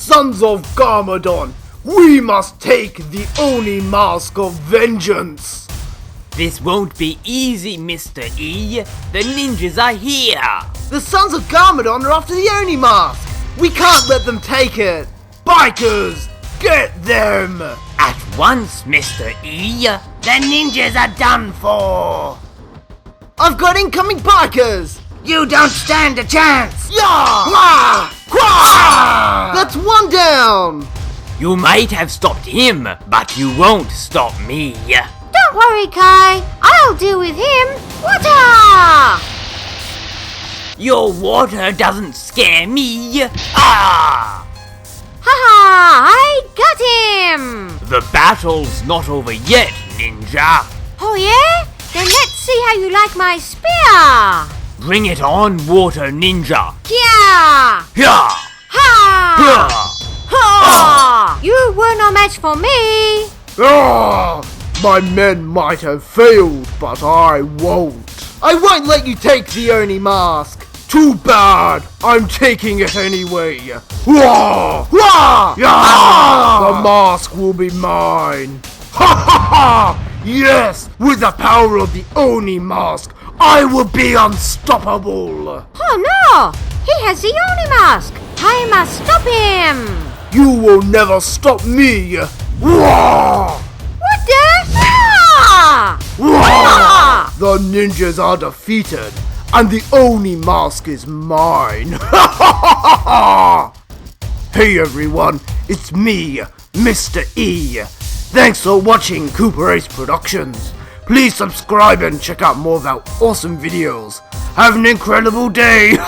Sons of Garmadon, we must take the Oni Mask of Vengeance! This won't be easy, Mr. E. The ninjas are here! The Sons of Garmadon are after the Oni Mask! We can't let them take it! Bikers, get them! At once, Mr. E. The ninjas are done for! I've got incoming bikers! You don't stand a chance! Yeah! Wah! Wah! That's one down! You might have stopped him, but you won't stop me. Don't worry, Kai. I'll deal with him. Water! Your water doesn't scare me. Ah! Haha! I got him! The battle's not over yet, Ninja. Oh yeah? Then let's see how you like my spear! Bring it on, Water Ninja. Yeah! Yeah! Ha! Yeah! Ha! You were no match for me! Ah! My men might have failed, but I won't. I won't let you take the Oni Mask. Too bad. I'm taking it anyway. Wah! Wah! Yeah! The mask will be mine. Ha ha ha! Yes! With the power of the Oni Mask, I will be unstoppable. Oh no! He has the Oni Mask! I must stop him! You will never stop me. Wah! What the? Ah! Wah! The ninjas are defeated, and the Oni Mask is mine. Hey everyone, it's me, Mr. E. Thanks for watching CooperAce Productions. Please subscribe and check out more of our awesome videos. Have an incredible day.